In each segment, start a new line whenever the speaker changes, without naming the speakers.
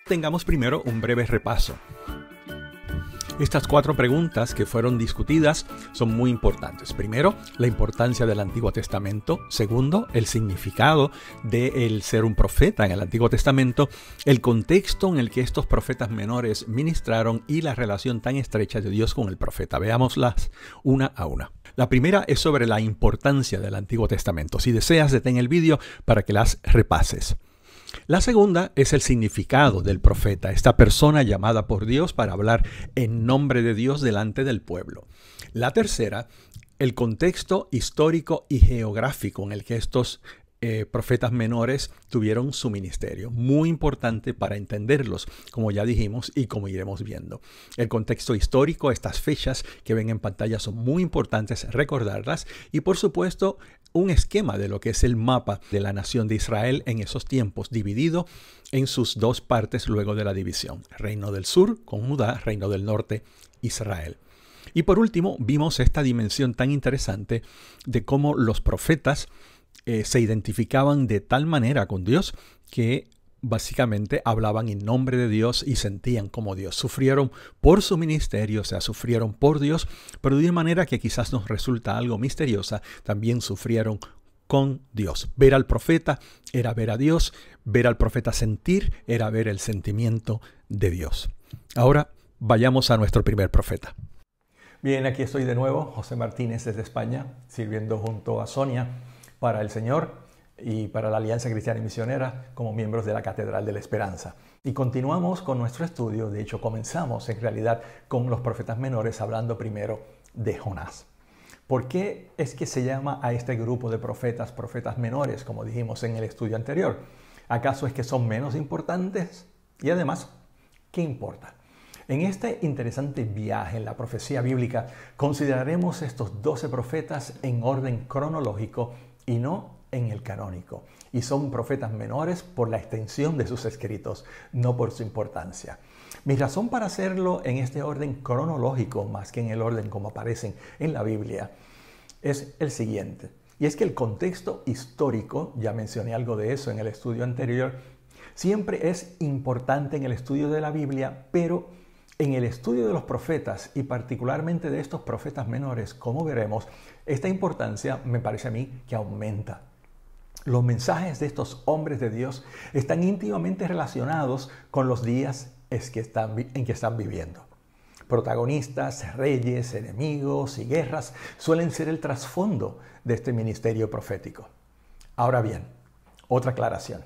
Tengamos primero un breve repaso. Estas 4 preguntas que fueron discutidas son muy importantes. Primero, la importancia del Antiguo Testamento. Segundo, el significado de ser un profeta en el Antiguo Testamento. El contexto en el que estos profetas menores ministraron y la relación tan estrecha de Dios con el profeta. Veámoslas una a una. La primera es sobre la importancia del Antiguo Testamento. Si deseas, detén el vídeo para que las repases. La segunda es el significado del profeta, esta persona llamada por Dios para hablar en nombre de Dios delante del pueblo. La tercera, el contexto histórico y geográfico en el que estos profetas menores tuvieron su ministerio. Muy importante para entenderlos, como ya dijimos y como iremos viendo. El contexto histórico, estas fechas que ven en pantalla son muy importantes recordarlas. Y por supuesto, un esquema de lo que es el mapa de la nación de Israel en esos tiempos, dividido en sus 2 partes luego de la división. Reino del sur con Judá, reino del norte, Israel. Y por último, vimos esta dimensión tan interesante de cómo los profetas se identificaban de tal manera con Dios que básicamente hablaban en nombre de Dios y sentían como Dios. Sufrieron por su ministerio, o sea, sufrieron por Dios, pero de una manera que quizás nos resulta algo misteriosa, también sufrieron con Dios. Ver al profeta era ver a Dios, ver al profeta sentir era ver el sentimiento de Dios. Ahora vayamos a nuestro primer profeta. Bien, aquí estoy de nuevo, José Martínez desde España, sirviendo junto a Sonia para el Señor y para la Alianza Cristiana y Misionera como miembros de la Catedral de la Esperanza. Y continuamos con nuestro estudio. De hecho, comenzamos en realidad con los profetas menores, hablando primero de Jonás. ¿Por qué es que se llama a este grupo de profetas menores, como dijimos en el estudio anterior? ¿Acaso es que son menos importantes? Y además, ¿qué importa? En este interesante viaje en la profecía bíblica, consideraremos estos 12 profetas en orden cronológico y no en el canónico. Y son profetas menores por la extensión de sus escritos, no por su importancia. Mi razón para hacerlo en este orden cronológico, más que en el orden como aparecen en la Biblia, es el siguiente. Y es que el contexto histórico, ya mencioné algo de eso en el estudio anterior, siempre es importante en el estudio de la Biblia, pero en el estudio de los profetas y particularmente de estos profetas menores, como veremos, esta importancia me parece a mí que aumenta. Los mensajes de estos hombres de Dios están íntimamente relacionados con los días en que están viviendo. Protagonistas, reyes, enemigos y guerras suelen ser el trasfondo de este ministerio profético. Ahora bien, otra aclaración.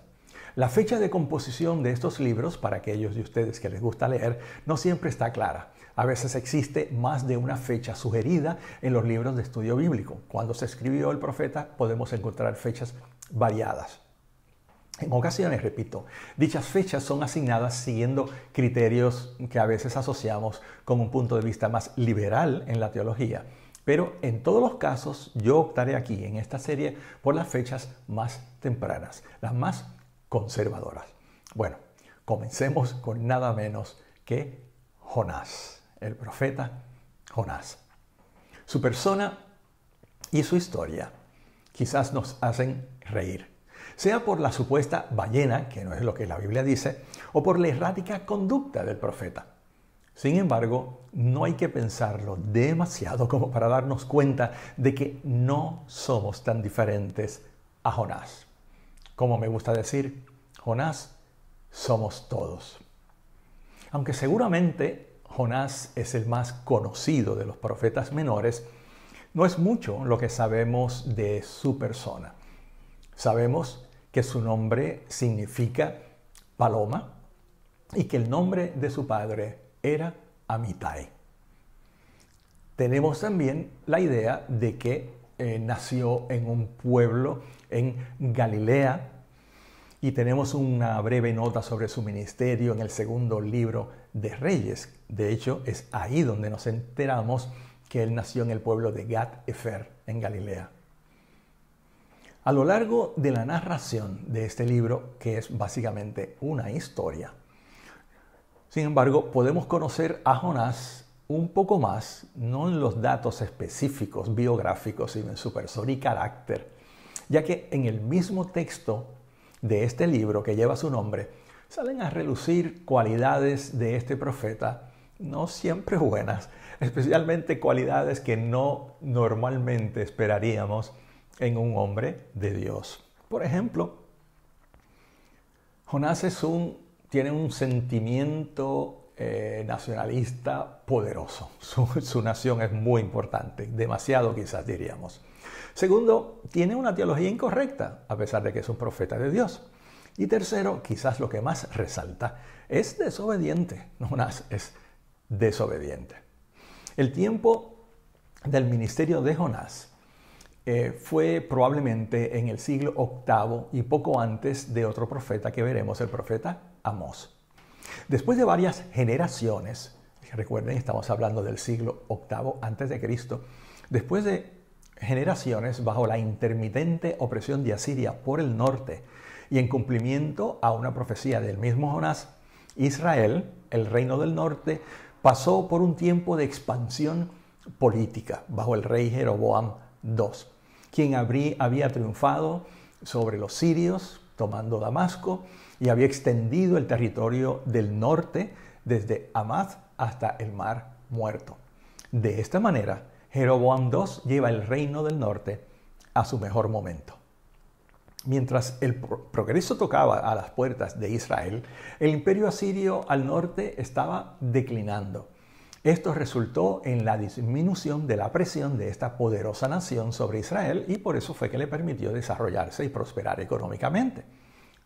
La fecha de composición de estos libros, para aquellos de ustedes que les gusta leer, no siempre está clara. A veces existe más de una fecha sugerida en los libros de estudio bíblico. Cuando se escribió el profeta, podemos encontrar fechas variadas. En ocasiones, repito, dichas fechas son asignadas siguiendo criterios que a veces asociamos con un punto de vista más liberal en la teología. Pero en todos los casos, yo optaré aquí en esta serie por las fechas más tempranas, las más conservadoras. Bueno, comencemos con nada menos que Jonás, el profeta Jonás. Su persona y su historia quizás nos hacen reír, sea por la supuesta ballena, que no es lo que la Biblia dice, o por la errática conducta del profeta. Sin embargo, no hay que pensarlo demasiado como para darnos cuenta de que no somos tan diferentes a Jonás. Como me gusta decir, Jonás somos todos. Aunque seguramente Jonás es el más conocido de los profetas menores, no es mucho lo que sabemos de su persona. Sabemos que su nombre significa paloma y que el nombre de su padre era Amitai. Tenemos también la idea de que nació en un pueblo en Galilea y tenemos una breve nota sobre su ministerio en el segundo libro de Reyes. De hecho, es ahí donde nos enteramos que él nació en el pueblo de Gat-Efer, en Galilea. A lo largo de la narración de este libro, que es básicamente una historia, sin embargo, podemos conocer a Jonás un poco más, no en los datos específicos biográficos, sino en su persona y carácter, ya que en el mismo texto de este libro que lleva su nombre, salen a relucir cualidades de este profeta, no siempre buenas, especialmente cualidades que no normalmente esperaríamos en un hombre de Dios. Por ejemplo, Jonás tiene un sentimiento nacionalista poderoso. Su nación es muy importante, demasiado quizás diríamos. Segundo, tiene una teología incorrecta, a pesar de que es un profeta de Dios. Y tercero, quizás lo que más resalta, es desobediente. Jonás es desobediente. El tiempo del ministerio de Jonás fue probablemente en el siglo VIII y poco antes de otro profeta que veremos, el profeta Amós. Después de varias generaciones, recuerden, estamos hablando del siglo VIII antes de Cristo, después de generaciones bajo la intermitente opresión de Asiria por el norte y en cumplimiento a una profecía del mismo Jonás, Israel, el reino del norte, pasó por un tiempo de expansión política bajo el rey Jeroboam II, quien había triunfado sobre los sirios, tomando Damasco, y había extendido el territorio del norte desde Hamath hasta el Mar Muerto. De esta manera, Jeroboam II lleva el reino del norte a su mejor momento. Mientras el progreso tocaba a las puertas de Israel, el imperio asirio al norte estaba declinando. Esto resultó en la disminución de la presión de esta poderosa nación sobre Israel y por eso fue que le permitió desarrollarse y prosperar económicamente.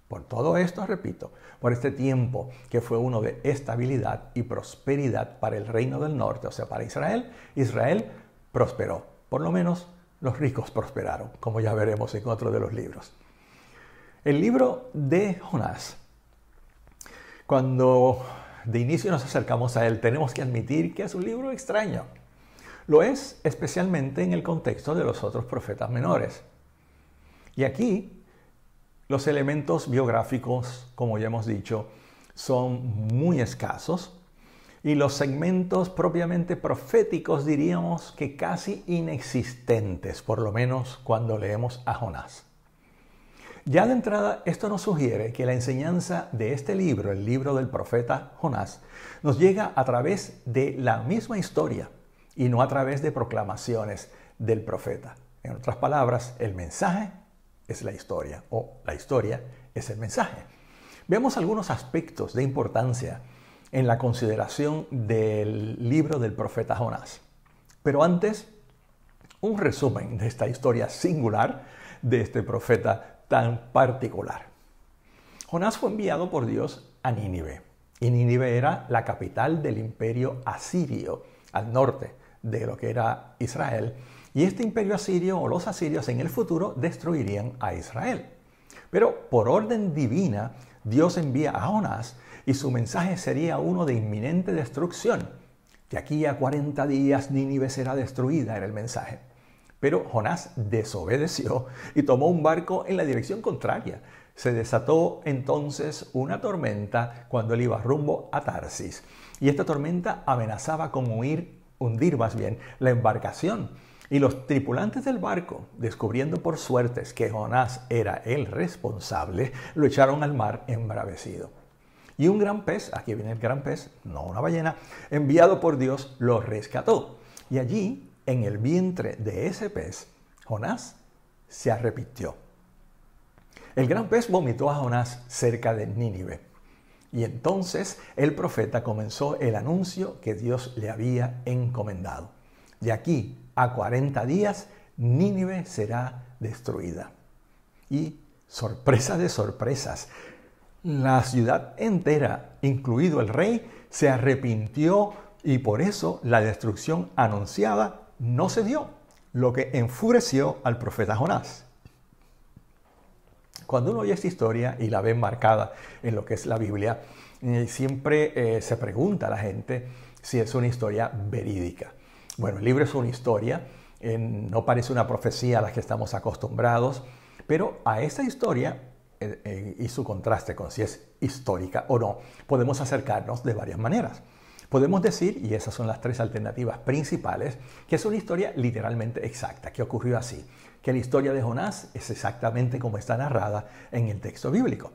Por todo esto, repito, por este tiempo que fue uno de estabilidad y prosperidad para el reino del norte, o sea, para Israel, Israel prosperó. Por lo menos los ricos prosperaron, como ya veremos en otro de los libros. El libro de Jonás, cuando de inicio nos acercamos a él, tenemos que admitir que es un libro extraño. Lo es especialmente en el contexto de los otros profetas menores. Y aquí los elementos biográficos, como ya hemos dicho, son muy escasos y los segmentos propiamente proféticos diríamos que casi inexistentes, por lo menos cuando leemos a Jonás. Ya de entrada, esto nos sugiere que la enseñanza de este libro, el libro del profeta Jonás, nos llega a través de la misma historia y no a través de proclamaciones del profeta. En otras palabras, el mensaje es la historia o la historia es el mensaje. Veamos algunos aspectos de importancia en la consideración del libro del profeta Jonás. Pero antes, un resumen de esta historia singular de este profeta tan particular. Jonás fue enviado por Dios a Nínive, y Nínive era la capital del imperio asirio, al norte de lo que era Israel, y este imperio asirio o los asirios en el futuro destruirían a Israel. Pero por orden divina, Dios envía a Jonás y su mensaje sería uno de inminente destrucción. De aquí a 40 días Nínive será destruida, era el mensaje. Pero Jonás desobedeció y tomó un barco en la dirección contraria. Se desató entonces una tormenta cuando él iba rumbo a Tarsis. Y esta tormenta amenazaba con hundir más bien la embarcación. Y los tripulantes del barco, descubriendo por suertes que Jonás era el responsable, lo echaron al mar embravecido. Y un gran pez, aquí viene el gran pez, no una ballena, enviado por Dios, lo rescató. Y allí, en el vientre de ese pez, Jonás se arrepintió. El gran pez vomitó a Jonás cerca de Nínive. Y entonces el profeta comenzó el anuncio que Dios le había encomendado. De aquí a 40 días, Nínive será destruida. Y, sorpresa de sorpresas, la ciudad entera, incluido el rey, se arrepintió y por eso la destrucción anunciada no se dio, lo que enfureció al profeta Jonás. Cuando uno oye esta historia y la ve marcada en lo que es la Biblia, siempre se pregunta a la gente si es una historia verídica. Bueno, el libro es una historia, no parece una profecía a la que estamos acostumbrados, pero a esta historia y su contraste con si es histórica o no, podemos acercarnos de varias maneras. Podemos decir, y esas son las tres alternativas principales, que es una historia literalmente exacta, que ocurrió así, que la historia de Jonás es exactamente como está narrada en el texto bíblico.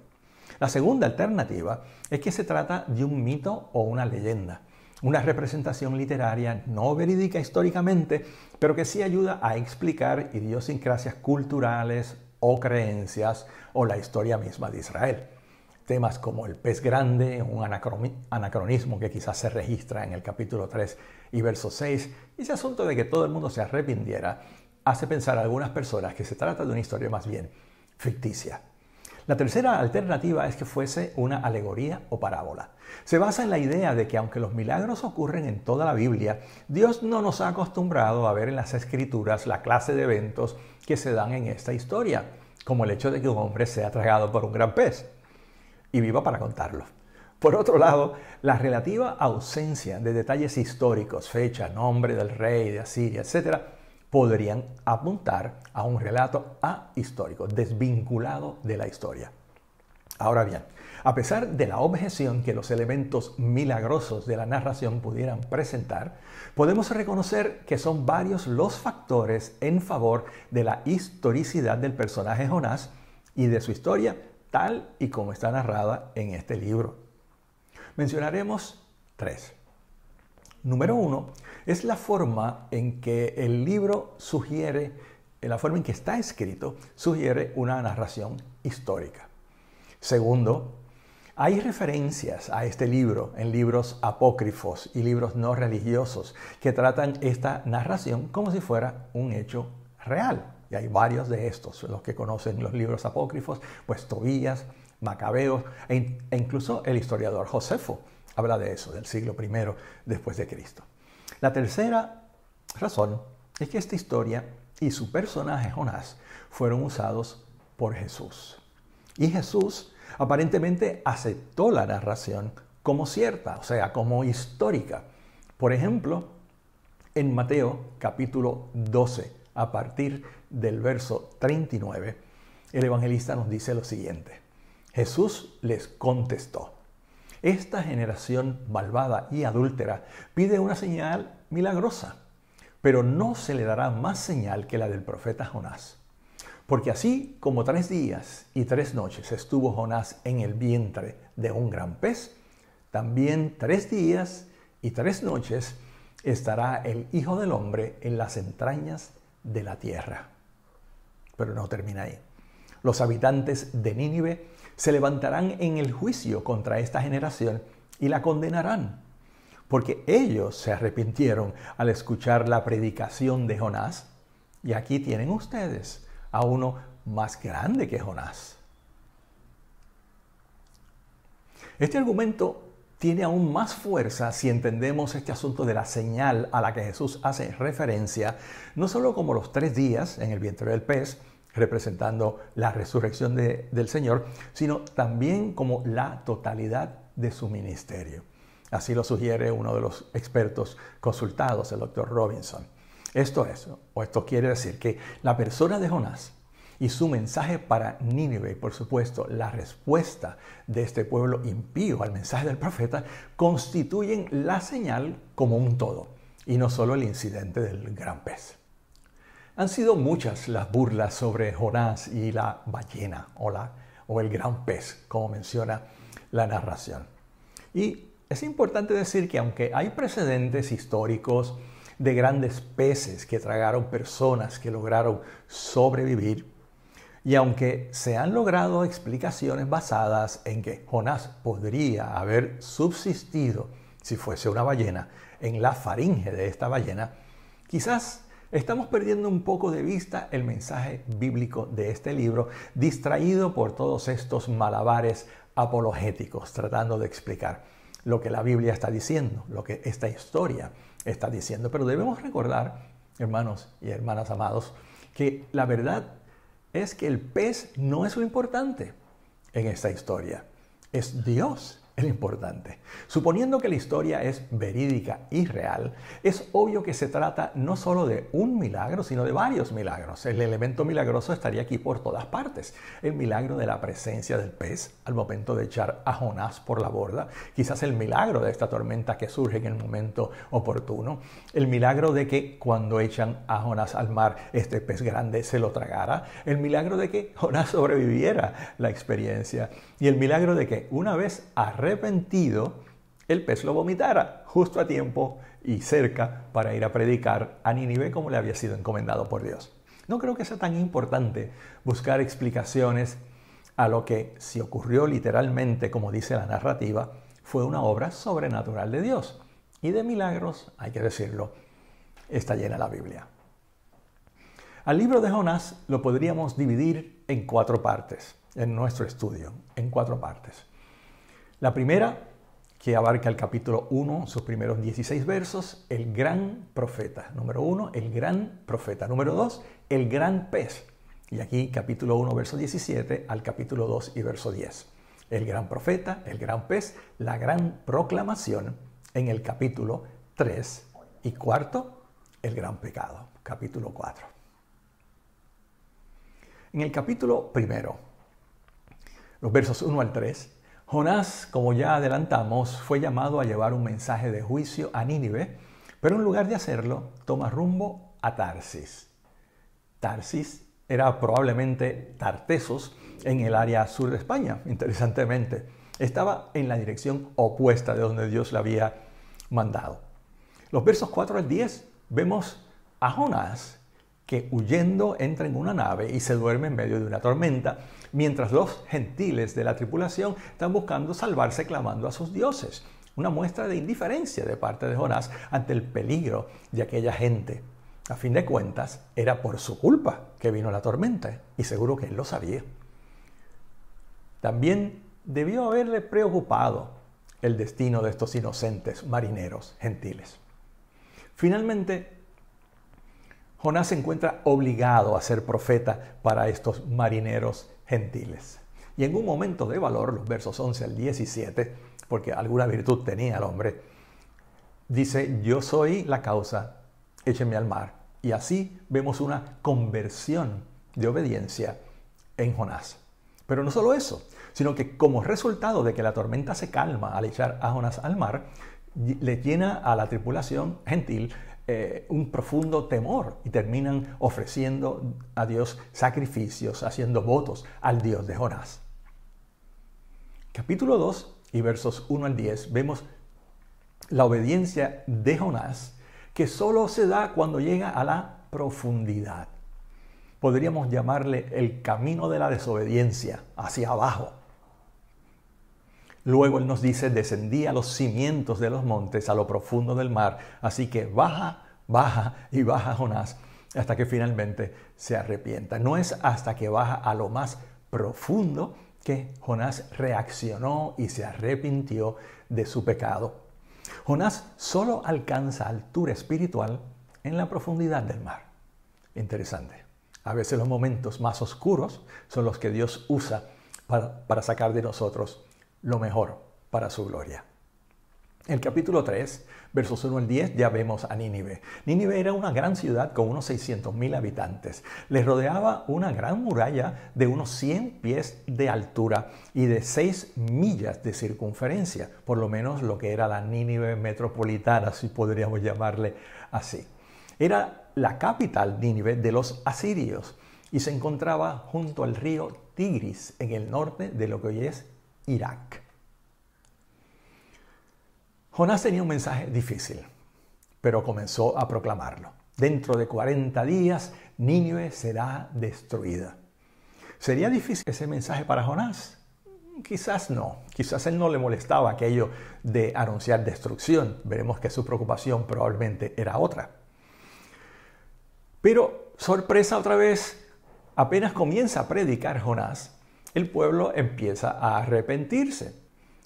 La segunda alternativa es que se trata de un mito o una leyenda, una representación literaria no verídica históricamente, pero que sí ayuda a explicar idiosincrasias culturales o creencias o la historia misma de Israel. Temas como el pez grande, un anacronismo que quizás se registra en el capítulo 3 y verso 6, y ese asunto de que todo el mundo se arrepintiera, hace pensar a algunas personas que se trata de una historia más bien ficticia. La tercera alternativa es que fuese una alegoría o parábola. Se basa en la idea de que aunque los milagros ocurren en toda la Biblia, Dios no nos ha acostumbrado a ver en las Escrituras la clase de eventos que se dan en esta historia, como el hecho de que un hombre sea tragado por un gran pez y viva para contarlo. Por otro lado, la relativa ausencia de detalles históricos, fecha, nombre del rey de Asiria, etc., podrían apuntar a un relato ahistórico, desvinculado de la historia. Ahora bien, a pesar de la objeción que los elementos milagrosos de la narración pudieran presentar, podemos reconocer que son varios los factores en favor de la historicidad del personaje Jonás y de su historia tal y como está narrada en este libro. Mencionaremos 3. Número 1 es la forma en que el libro sugiere, la forma en que está escrito, sugiere una narración histórica. Segundo, hay referencias a este libro en libros apócrifos y libros no religiosos que tratan esta narración como si fuera un hecho real. Y hay varios de estos, los que conocen los libros apócrifos, pues Tobías, Macabeos e incluso el historiador Josefo habla de eso, del siglo I después de Cristo. La tercera razón es que esta historia y su personaje Jonás fueron usados por Jesús. Y Jesús aparentemente aceptó la narración como cierta, o sea, como histórica. Por ejemplo, en Mateo capítulo 12, a partir del verso 39, el evangelista nos dice lo siguiente. Jesús les contestó: esta generación malvada y adúltera pide una señal milagrosa, pero no se le dará más señal que la del profeta Jonás. Porque así como 3 días y 3 noches estuvo Jonás en el vientre de un gran pez, también 3 días y 3 noches estará el Hijo del Hombre en las entrañas de la tierra. Pero no termina ahí. Los habitantes de Nínive se levantarán en el juicio contra esta generación y la condenarán, porque ellos se arrepintieron al escuchar la predicación de Jonás, y aquí tienen ustedes a uno más grande que Jonás. Este argumento tiene aún más fuerza si entendemos este asunto de la señal a la que Jesús hace referencia, no solo como los 3 días en el vientre del pez, representando la resurrección del Señor, sino también como la totalidad de su ministerio. Así lo sugiere uno de los expertos consultados, el Dr. Robinson. Esto quiere decir que la persona de Jonás y su mensaje para Nínive, y por supuesto la respuesta de este pueblo impío al mensaje del profeta, constituyen la señal como un todo, y no solo el incidente del gran pez. Han sido muchas las burlas sobre Jonás y la ballena o el gran pez, como menciona la narración. Y es importante decir que aunque hay precedentes históricos de grandes peces que tragaron personas que lograron sobrevivir, y aunque se han logrado explicaciones basadas en que Jonás podría haber subsistido, si fuese una ballena, en la faringe de esta ballena, quizás estamos perdiendo un poco de vista el mensaje bíblico de este libro, distraído por todos estos malabares apologéticos, tratando de explicar lo que la Biblia está diciendo, lo que esta historia está diciendo. Pero debemos recordar, hermanos y hermanas amados, que la verdad es que el pez no es lo importante en esta historia. Es Dios es importante. Suponiendo que la historia es verídica y real, es obvio que se trata no solo de un milagro, sino de varios milagros. El elemento milagroso estaría aquí por todas partes. El milagro de la presencia del pez al momento de echar a Jonás por la borda. Quizás el milagro de esta tormenta que surge en el momento oportuno. El milagro de que cuando echan a Jonás al mar, este pez grande se lo tragara. El milagro de que Jonás sobreviviera la experiencia. Y el milagro de que una vez arrepentido, el pez lo vomitara justo a tiempo y cerca para ir a predicar a Nínive como le había sido encomendado por Dios. No creo que sea tan importante buscar explicaciones a lo que, si ocurrió literalmente como dice la narrativa, fue una obra sobrenatural de Dios. Y de milagros, hay que decirlo, está llena la Biblia. Al libro de Jonás lo podríamos dividir en 4 partes, en nuestro estudio, en 4 partes. La primera, que abarca el capítulo 1, sus primeros 16 versos, el gran profeta. Número 1, el gran profeta. Número 2, el gran pez. Y aquí capítulo 1, verso 17 al capítulo 2 y verso 10. El gran profeta, el gran pez, la gran proclamación en el capítulo 3 y cuarto, el gran pecado, capítulo 4. En el capítulo 1, los versos 1 al 3, Jonás, como ya adelantamos, fue llamado a llevar un mensaje de juicio a Nínive, pero en lugar de hacerlo, toma rumbo a Tarsis. Tarsis era probablemente Tartessos en el área sur de España, interesantemente. Estaba en la dirección opuesta de donde Dios le había mandado. Los versos 4 al 10 vemos a Jonás que huyendo entra en una nave y se duerme en medio de una tormenta, mientras los gentiles de la tripulación están buscando salvarse clamando a sus dioses. Una muestra de indiferencia de parte de Jonás ante el peligro de aquella gente. A fin de cuentas, era por su culpa que vino la tormenta, y seguro que él lo sabía. También debió haberle preocupado el destino de estos inocentes marineros gentiles. Finalmente, Jonás se encuentra obligado a ser profeta para estos marineros gentiles. Y en un momento de valor, los versos 11 al 17, porque alguna virtud tenía el hombre, dice: yo soy la causa, échenme al mar. Y así vemos una conversión de obediencia en Jonás. Pero no solo eso, sino que como resultado de que la tormenta se calma al echar a Jonás al mar, le llena a la tripulación gentil un profundo temor y terminan ofreciendo a Dios sacrificios, haciendo votos al Dios de Jonás. Capítulo 2 y versos 1 al 10 vemos la obediencia de Jonás, que solo se da cuando llega a la profundidad. Podríamos llamarle el camino de la desobediencia, hacia abajo. Luego él nos dice: descendí a los cimientos de los montes, a lo profundo del mar. Así que baja, baja y baja Jonás hasta que finalmente se arrepienta. No es hasta que baja a lo más profundo que Jonás reaccionó y se arrepintió de su pecado. Jonás solo alcanza altura espiritual en la profundidad del mar. Interesante. A veces los momentos más oscuros son los que Dios usa para sacar de nosotros lo mejor para su gloria. En el capítulo 3, versos 1 al 10, ya vemos a Nínive. Nínive era una gran ciudad con unos 600,000 habitantes. Les rodeaba una gran muralla de unos 100 pies de altura y de 6 millas de circunferencia, por lo menos lo que era la Nínive metropolitana, si podríamos llamarle así. Era la capital, Nínive, de los asirios y se encontraba junto al río Tigris, en el norte de lo que hoy es Irak. Jonás tenía un mensaje difícil, pero comenzó a proclamarlo. Dentro de 40 días, Nínive será destruida. ¿Sería difícil ese mensaje para Jonás? Quizás no. Quizás a él no le molestaba aquello de anunciar destrucción. Veremos que su preocupación probablemente era otra. Pero, sorpresa otra vez, apenas comienza a predicar Jonás, el pueblo empieza a arrepentirse.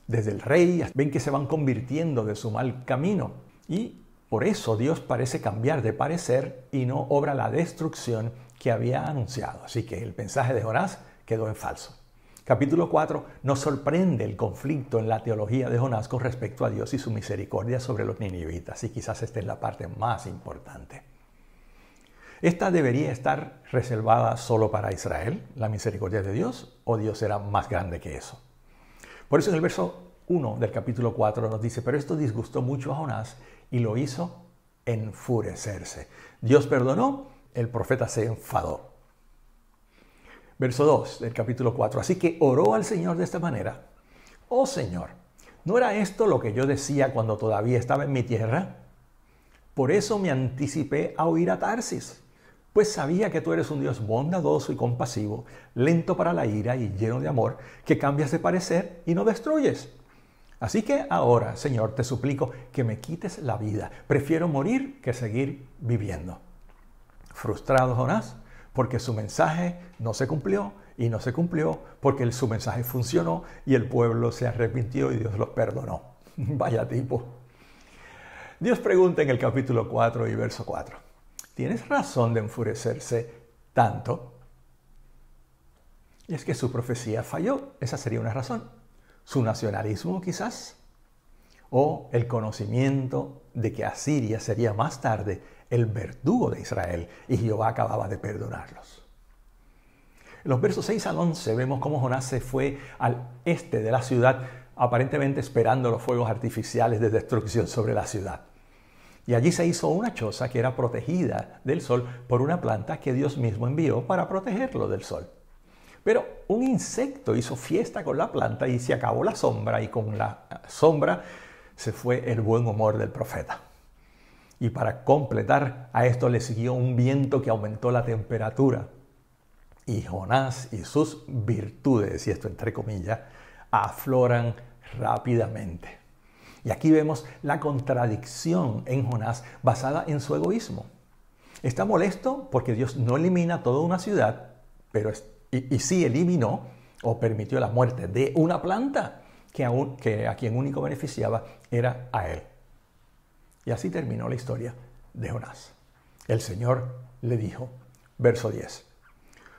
Desde el rey ven que se van convirtiendo de su mal camino y por eso Dios parece cambiar de parecer y no obra la destrucción que había anunciado. Así que el mensaje de Jonás quedó en falso. Capítulo 4 nos sorprende el conflicto en la teología de Jonás con respecto a Dios y su misericordia sobre los ninivitas, y quizás esta es la parte más importante. ¿Esta debería estar reservada solo para Israel, la misericordia de Dios, o Dios era más grande que eso? Por eso en el verso 1 del capítulo 4 nos dice, pero esto disgustó mucho a Jonás y lo hizo enfurecerse. Dios perdonó, el profeta se enfadó. Verso 2 del capítulo 4. Así que oró al Señor de esta manera. Oh Señor, ¿no era esto lo que yo decía cuando todavía estaba en mi tierra? Por eso me anticipé a huir a Tarsis, pues sabía que tú eres un Dios bondadoso y compasivo, lento para la ira y lleno de amor, que cambias de parecer y no destruyes. Así que ahora, Señor, te suplico que me quites la vida. Prefiero morir que seguir viviendo. Frustrado Jonás, porque su mensaje no se cumplió, y no se cumplió porque su mensaje funcionó y el pueblo se arrepintió y Dios los perdonó. Vaya tipo. Dios pregunta en el capítulo 4 y verso 4, ¿tienes razón de enfurecerse tanto? Y es que su profecía falló, esa sería una razón. Su nacionalismo quizás, o el conocimiento de que Asiria sería más tarde el verdugo de Israel y Jehová acababa de perdonarlos. En los versos 6 al 11 vemos cómo Jonás se fue al este de la ciudad, aparentemente esperando los fuegos artificiales de destrucción sobre la ciudad. Y allí se hizo una choza que era protegida del sol por una planta que Dios mismo envió para protegerlo del sol. Pero un insecto hizo fiesta con la planta y se acabó la sombra, y con la sombra se fue el buen humor del profeta. Y para completar a esto le siguió un viento que aumentó la temperatura. Y Jonás y sus virtudes, y esto entre comillas, afloran rápidamente. Y aquí vemos la contradicción en Jonás basada en su egoísmo. Está molesto porque Dios no elimina toda una ciudad, pero sí eliminó o permitió la muerte de una planta que a quien único beneficiaba era a él. Y así terminó la historia de Jonás. El Señor le dijo, verso 10,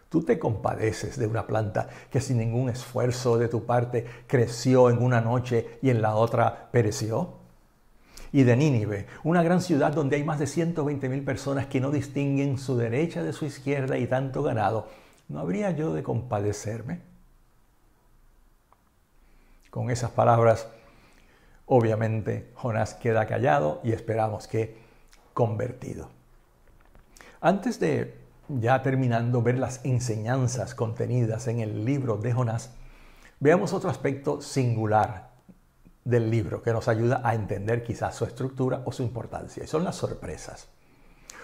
¿tú te compadeces de una planta que sin ningún esfuerzo de tu parte creció en una noche y en la otra pereció? Y de Nínive, una gran ciudad donde hay más de 120,000 personas que no distinguen su derecha de su izquierda y tanto ganado, ¿no habría yo de compadecerme? Con esas palabras, obviamente, Jonás queda callado y esperamos que convertido. Antes de, ya terminando, ver las enseñanzas contenidas en el libro de Jonás, veamos otro aspecto singular del libro que nos ayuda a entender quizás su estructura o su importancia, y son las sorpresas.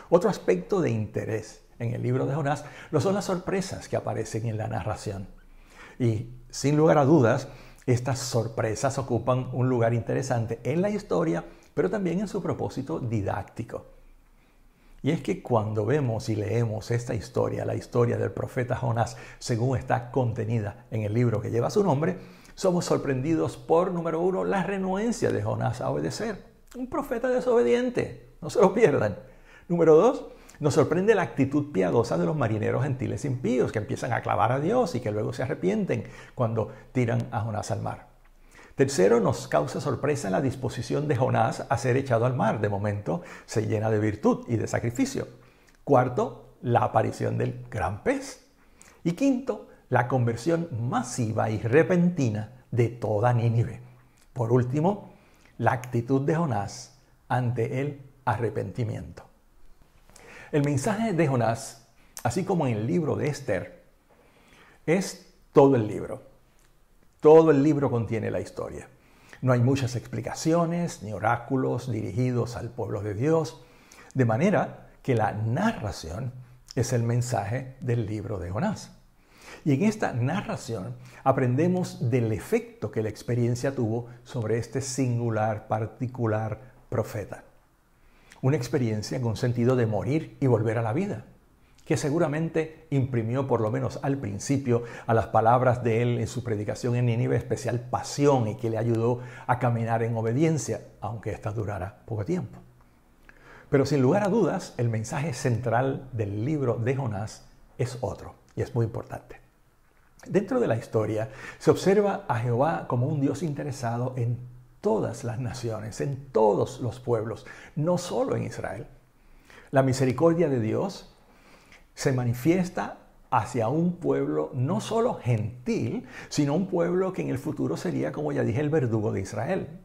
Otro aspecto de interés en el libro de Jonás lo son las sorpresas que aparecen en la narración. Y sin lugar a dudas, estas sorpresas ocupan un lugar interesante en la historia, pero también en su propósito didáctico. Y es que cuando vemos y leemos esta historia, la historia del profeta Jonás, según está contenida en el libro que lleva su nombre, somos sorprendidos por, número 1, la renuencia de Jonás a obedecer. Un profeta desobediente, no se lo pierdan. Número 2, nos sorprende la actitud piadosa de los marineros gentiles impíos que empiezan a clavar a Dios y que luego se arrepienten cuando tiran a Jonás al mar. Tercero, nos causa sorpresa la disposición de Jonás a ser echado al mar. De momento se llena de virtud y de sacrificio. Cuarto, la aparición del gran pez. Y quinto, la conversión masiva y repentina de toda Nínive. Por último, la actitud de Jonás ante el arrepentimiento. El mensaje de Jonás, así como en el libro de Esther, es todo el libro. Todo el libro contiene la historia. No hay muchas explicaciones ni oráculos dirigidos al pueblo de Dios, de manera que la narración es el mensaje del libro de Jonás. Y en esta narración aprendemos del efecto que la experiencia tuvo sobre este singular, particular profeta. Una experiencia con sentido de morir y volver a la vida, que seguramente imprimió, por lo menos al principio, a las palabras de él en su predicación en Nínive especial pasión y que le ayudó a caminar en obediencia, aunque ésta durara poco tiempo. Pero sin lugar a dudas, el mensaje central del libro de Jonás es otro, y es muy importante. Dentro de la historia se observa a Jehová como un Dios interesado en todas las naciones, en todos los pueblos, no solo en Israel. La misericordia de Dios se manifiesta hacia un pueblo no solo gentil, sino un pueblo que en el futuro sería, como ya dije, el verdugo de Israel.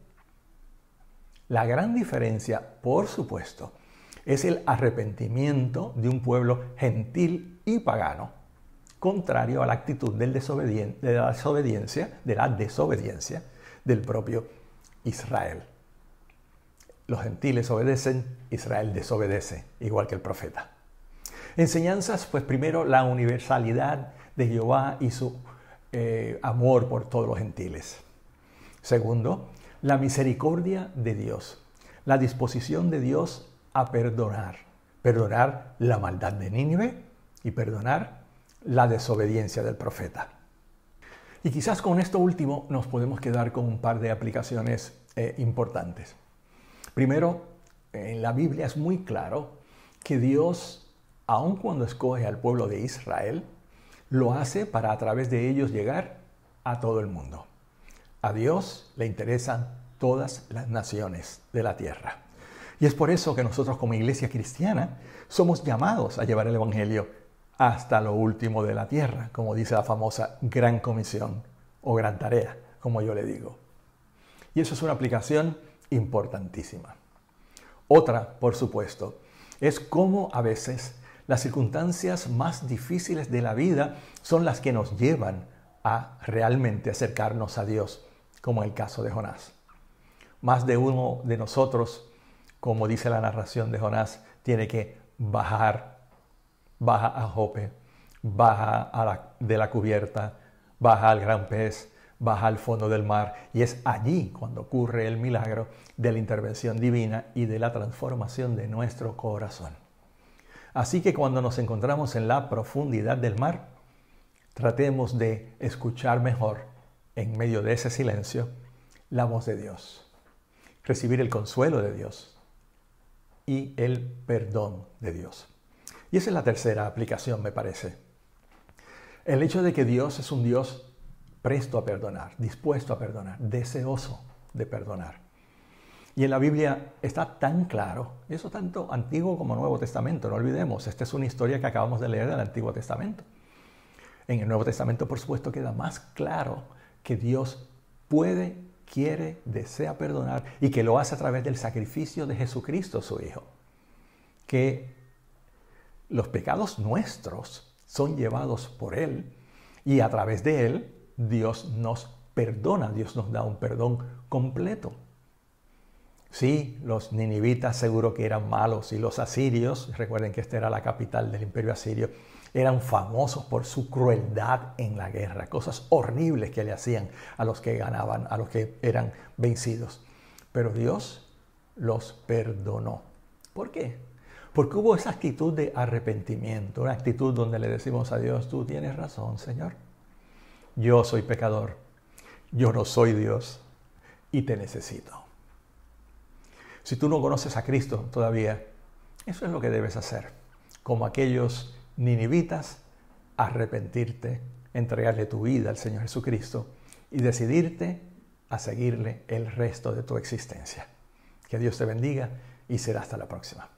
La gran diferencia, por supuesto, es el arrepentimiento de un pueblo gentil y pagano, contrario a la actitud de la desobediencia del propio Israel. Los gentiles obedecen, Israel desobedece, igual que el profeta. Enseñanzas, pues primero la universalidad de Jehová y su amor por todos los gentiles. Segundo, la misericordia de Dios, la disposición de Dios a perdonar la maldad de Nínive y perdonar la desobediencia del profeta. Y quizás con esto último nos podemos quedar con un par de aplicaciones importantes. Primero, en la Biblia es muy claro que Dios, aun cuando escoge al pueblo de Israel, lo hace para a través de ellos llegar a todo el mundo. A Dios le interesan todas las naciones de la tierra. Y es por eso que nosotros como iglesia cristiana somos llamados a llevar el Evangelio hasta lo último de la tierra, como dice la famosa Gran Comisión o Gran Tarea, como yo le digo. Y eso es una aplicación importantísima. Otra, por supuesto, es cómo a veces las circunstancias más difíciles de la vida son las que nos llevan a realmente acercarnos a Dios, como el caso de Jonás. Más de uno de nosotros, como dice la narración de Jonás, tiene que baja a Jope, baja de la cubierta, baja al gran pez, baja al fondo del mar, y es allí cuando ocurre el milagro de la intervención divina y de la transformación de nuestro corazón. Así que cuando nos encontramos en la profundidad del mar, tratemos de escuchar mejor, en medio de ese silencio, la voz de Dios, recibir el consuelo de Dios y el perdón de Dios. Y esa es la tercera aplicación, me parece. El hecho de que Dios es un Dios presto a perdonar, dispuesto a perdonar, deseoso de perdonar. Y en la Biblia está tan claro, eso tanto Antiguo como Nuevo Testamento, no olvidemos, esta es una historia que acabamos de leer del Antiguo Testamento. En el Nuevo Testamento, por supuesto, queda más claro que Dios puede, quiere, desea perdonar y que lo hace a través del sacrificio de Jesucristo, su Hijo. Que los pecados nuestros son llevados por Él y a través de Él Dios nos perdona, Dios nos da un perdón completo. Sí, los ninivitas seguro que eran malos y los asirios, recuerden que esta era la capital del imperio asirio, eran famosos por su crueldad en la guerra, cosas horribles que le hacían a los que ganaban, a los que eran vencidos. Pero Dios los perdonó. ¿Por qué? Porque hubo esa actitud de arrepentimiento, una actitud donde le decimos a Dios, tú tienes razón, Señor. Yo soy pecador, yo no soy Dios y te necesito. Si tú no conoces a Cristo todavía, eso es lo que debes hacer. Como aquellos ninivitas, arrepentirte, entregarle tu vida al Señor Jesucristo y decidirte a seguirle el resto de tu existencia. Que Dios te bendiga y será hasta la próxima.